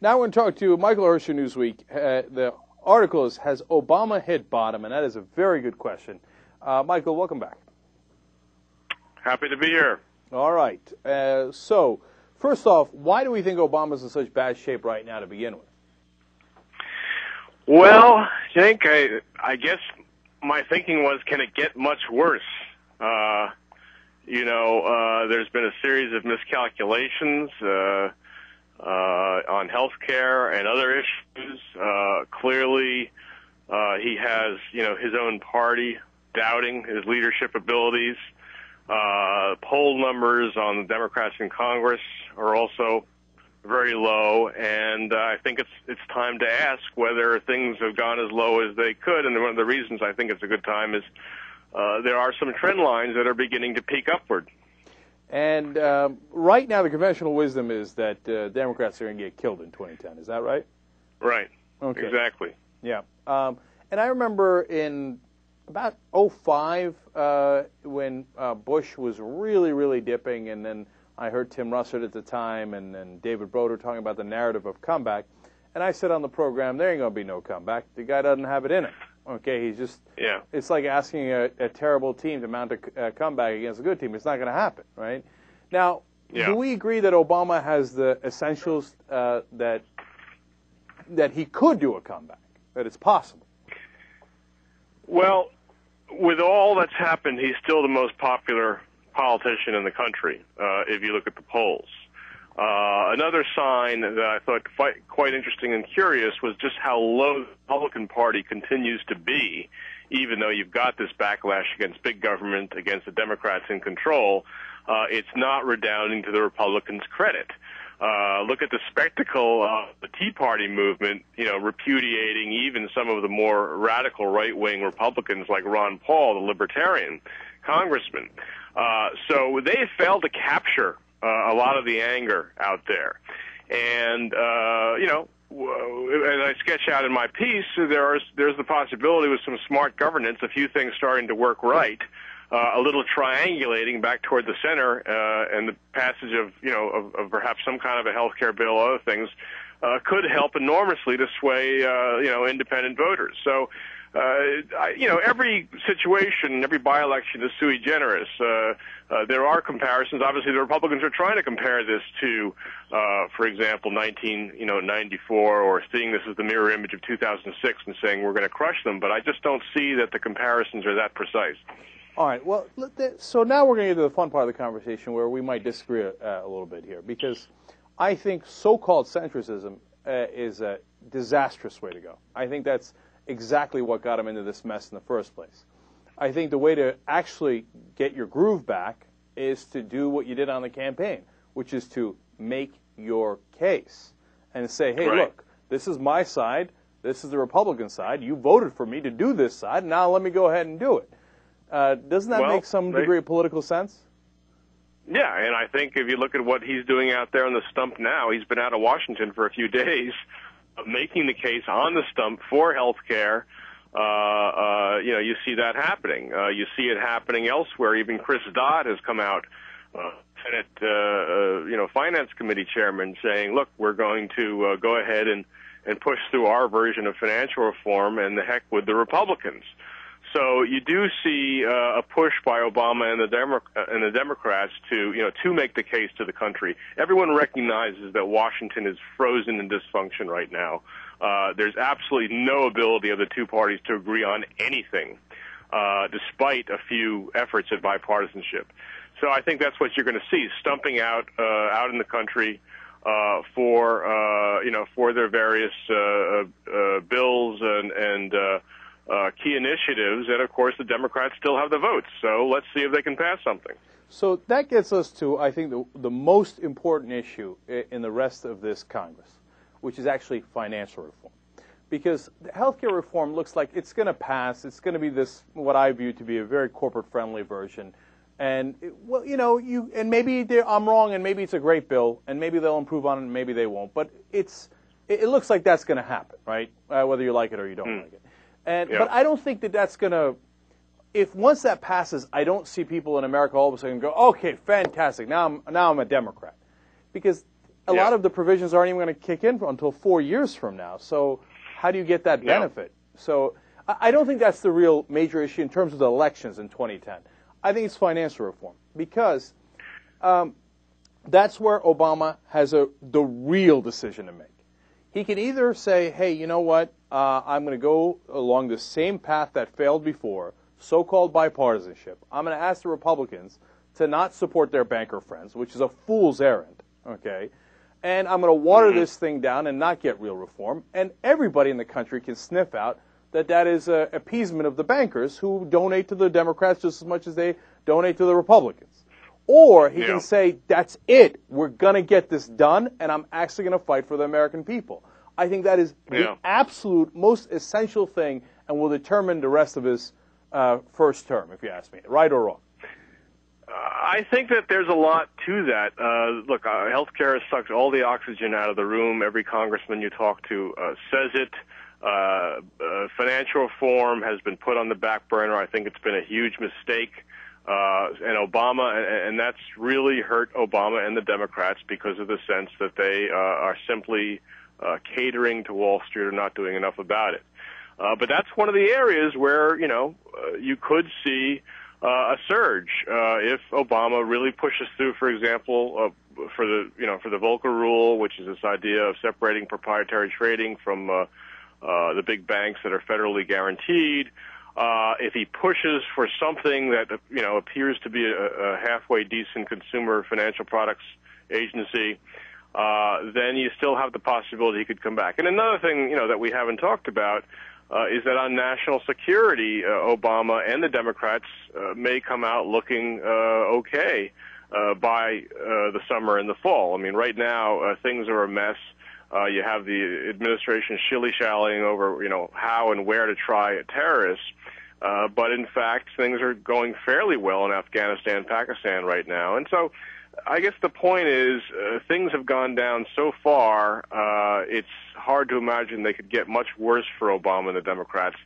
Now we're going to talk to Michael Hirsch of Newsweek. The article is, Has Obama Hit Bottom? And that is a very good question. Michael, welcome back. Happy to be here. All right. So, first off, why do we think Obama's in such bad shape right now to begin with? Well, Hank, I guess my thinking was, can it get much worse? There's been a series of miscalculations on health care and other issues. Clearly, he has, his own party doubting his leadership abilities. Poll numbers on the Democrats in Congress are also very low, and I think it's time to ask whether things have gone as low as they could. And one of the reasons I think it's a good time is there are some trend lines that are beginning to peak upward. And right now, the conventional wisdom is that Democrats are going to get killed in 2010. Is that right? Right. Okay. Exactly. Yeah. And I remember in about 2005 when Bush was really, really dipping, and then I heard Tim Russert at the time and then David Broder talking about the narrative of comeback. And I said on the program, there ain't going to be no comeback. The guy doesn't have it in him. Okay, he's just, It's like asking a terrible team to mount a comeback against a good team. It's not going to happen, right? Now, do we agree that Obama has the essentials that he could do a comeback, that it's possible? Well, with all that's happened, he's still the most popular politician in the country, if you look at the polls. Another sign that I thought quite interesting and curious was just how low the Republican Party continues to be, even though you've got this backlash against big government, against the Democrats in control. It's not redounding to the Republicans' credit. Look at the spectacle of the Tea Party movement, repudiating even some of the more radical right-wing Republicans like Ron Paul, the Libertarian congressman. So they failed to capture a lot of the anger out there. And, as I sketch out in my piece, there's the possibility with some smart governance, a few things starting to work right, a little triangulating back toward the center, and the passage of perhaps some kind of a health care bill or other things, could help enormously to sway, independent voters. So, every situation, every by-election is sui generis. There are comparisons. Obviously, the Republicans are trying to compare this to, for example, 1994, or seeing this as the mirror image of 2006 and saying we're going to crush them. But I just don't see that the comparisons are that precise. All right. Well, so now we're going to get to the fun part of the conversation where we might disagree a little bit here, because I think so-called centrism is a disastrous way to go. I think that's exactly what got him into this mess in the first place. I think the way to actually get your groove back is to do what you did on the campaign, which is to make your case and say, hey, look, this is my side, this is the Republican side, you voted for me to do this side, now let me go ahead and do it. Doesn't that make some degree of political sense? Yeah, and I think if you look at what he's doing out there on the stump now, he's been out of Washington for a few days, making the case on the stump for health care. You see that happening. You see it happening elsewhere. Even Chris Dodd has come out, Senate, Finance Committee chairman, saying, look, we're going to go ahead and push through our version of financial reform, and the heck with the Republicans. So you do see a push by Obama and the Democrats to make the case to the country. Everyone recognizes that Washington is frozen in dysfunction right now. There's absolutely no ability of the two parties to agree on anything, despite a few efforts at bipartisanship. So I think that's what you're going to see, stumping out in the country for their various bills and key initiatives, and of course the Democrats still have the votes. So let's see if they can pass something. So that gets us to, I think, the most important issue in the rest of this Congress, which is actually financial reform. Because the health care reform looks like it's going to pass. It's going to be this, what I view to be a very corporate-friendly version. And, and maybe I'm wrong, and maybe it's a great bill, and maybe they'll improve on it, and maybe they won't. But it looks like that's going to happen, right? Whether you like it or you don't like it. But I don't think that that's going to, if once that passes, I don't see people in America all of a sudden go, okay, fantastic, now I'm a Democrat. Because a lot of the provisions aren't even going to kick in until 4 years from now. So how do you get that benefit? So I don't think that's the real major issue in terms of the elections in 2010. I think it's financial reform because that's where Obama has the real decision to make. He can either say, hey, you know what, I'm going to go along the same path that failed before, so-called bipartisanship. I'm going to ask the Republicans to not support their banker friends, which is a fool's errand, okay? And I'm going to water this thing down and not get real reform. And everybody in the country can sniff out that is appeasement of the bankers who donate to the Democrats just as much as they donate to the Republicans. Or he can say, that's it. We're going to get this done, and I'm actually going to fight for the American people. I think that is the absolute most essential thing and will determine the rest of his first term, if you ask me. Right or wrong? I think that there's a lot to that. Look, healthcare has sucked all the oxygen out of the room. Every congressman you talk to says it. Financial reform has been put on the back burner. I think it's been a huge mistake. And Obama, and that's really hurt Obama and the Democrats because of the sense that they are simply catering to Wall Street or not doing enough about it. But that's one of the areas where, you could see a surge if Obama really pushes through, for example, for the Volcker rule, which is this idea of separating proprietary trading from the big banks that are federally guaranteed. If he pushes for something that appears to be a halfway decent consumer financial products agency, then you still have the possibility he could come back. And another thing that we haven't talked about is that on national security, Obama and the Democrats may come out looking okay by the summer and the fall. I mean, right now things are a mess. You have the administration shilly-shallying over how and where to try terrorists. But in fact, things are going fairly well in Afghanistan, Pakistan right now. And so I guess the point is things have gone down so far, it's hard to imagine they could get much worse for Obama and the Democrats.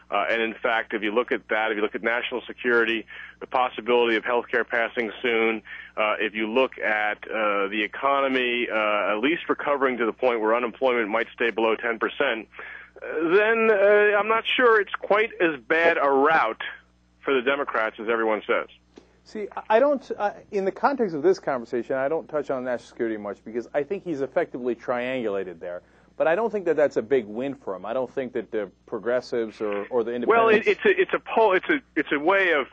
And in fact, if you look at that, if you look at national security, the possibility of health care passing soon, if you look at the economy at least recovering to the point where unemployment might stay below 10%, then I'm not sure it's quite as bad a route for the Democrats as everyone says. See, I don't, in the context of this conversation, I don't touch on national security much because I think he's effectively triangulated there. But I don't think that that's a big win for him. I don't think that the progressives or the independents. Well, it's a way of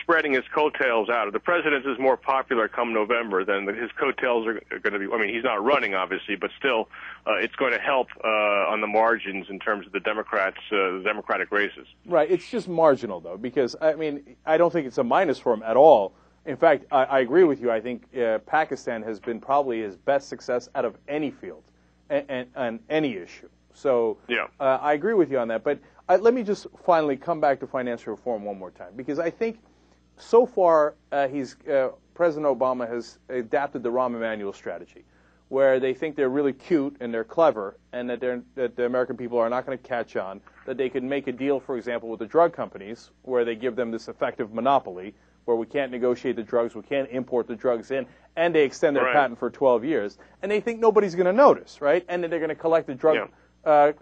spreading his coattails out. If the president is more popular come November, then his coattails are going to be. I mean, he's not running obviously, but still, it's going to help on the margins in terms of the Democrats, the Democratic races. Right. It's just marginal though, because I mean, I don't think it's a minus for him at all. In fact, I agree with you. I think Pakistan has been probably his best success out of any field. And any issue. So I agree with you on that. But let me just finally come back to financial reform one more time, because I think so far President Obama has adapted the Rahm Emanuel strategy, where they think they're really cute and they're clever, and that the American people are not going to catch on, that they could make a deal, for example, with the drug companies, where they give them this effective monopoly, where we can't negotiate the drugs, we can't import the drugs in, and they extend their patent for 12 years. And they think nobody's going to notice, right? And then they're going to collect the drug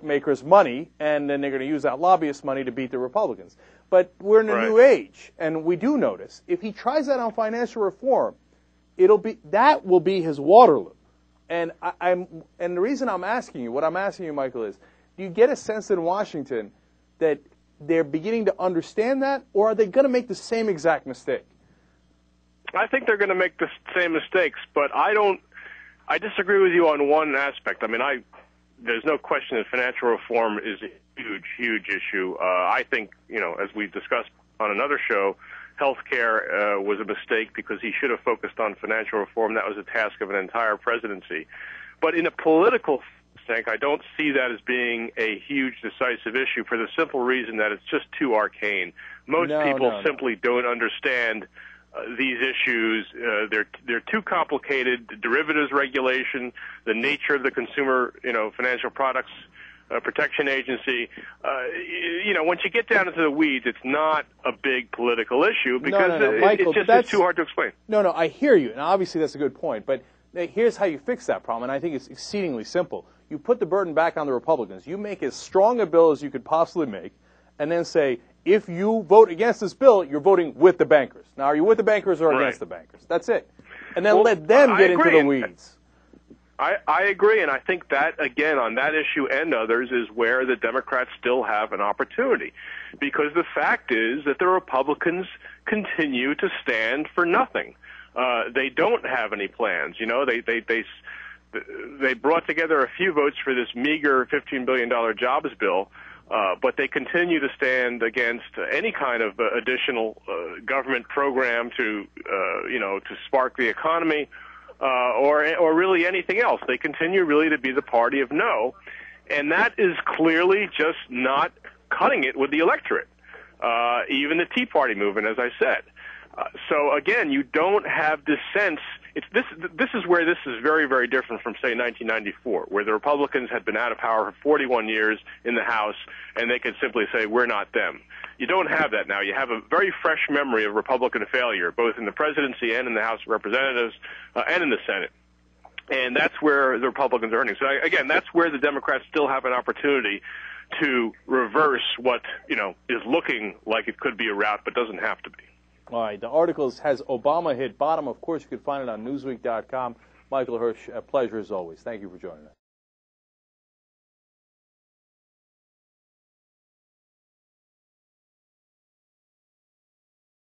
makers' money, and then they're going to use that lobbyist money to beat the Republicans. But we're in a new age, and we do notice. If he tries that on financial reform, that will be his Waterloo. And the reason I'm asking you, what I'm asking you, Michael, is do you get a sense in Washington that they're beginning to understand that, or are they going to make the same exact mistake? I think they're going to make the same mistakes, but I disagree with you on one aspect. I mean, there's no question that financial reform is a huge, huge issue. I think, as we've discussed on another show, health care was a mistake because he should have focused on financial reform. That was a task of an entire presidency. But in a political sense, I don't see that as being a huge, decisive issue for the simple reason that it's just too arcane. Most people simply don't understand these issues. They're too complicated. The derivatives regulation, the nature of the consumer, financial products protection agency. Once you get down into the weeds, it's not a big political issue because Michael, it's too hard to explain. No, I hear you, and obviously that's a good point. But here's how you fix that problem, and I think it's exceedingly simple. You put the burden back on the Republicans. You make as strong a bill as you could possibly make, and then say, if you vote against this bill, you're voting with the bankers. Now, are you with the bankers or against the bankers? That's it. And then let them get into the weeds. I agree, and I think that, again, on that issue and others, is where the Democrats still have an opportunity. Because the fact is that the Republicans continue to stand for nothing. They don't have any plans. You know, they brought together a few votes for this meager $15 billion jobs bill, but they continue to stand against any kind of additional government program to spark the economy, or really anything else. They continue really to be the party of no, and that is clearly just not cutting it with the electorate. Even the Tea Party movement, as I said. So again, you don't have this sense. This is where this is very, very different from, say, 1994, where the Republicans had been out of power for 41 years in the House, and they could simply say, we're not them. You don't have that now. You have a very fresh memory of Republican failure, both in the presidency and in the House of Representatives and in the Senate. And that's where the Republicans are earning. So again, that's where the Democrats still have an opportunity to reverse what, is looking like it could be a route, but doesn't have to be. All right. The article has Obama hit bottom. Of course, you can find it on Newsweek.com. Michael Hirsch, a pleasure as always. Thank you for joining us.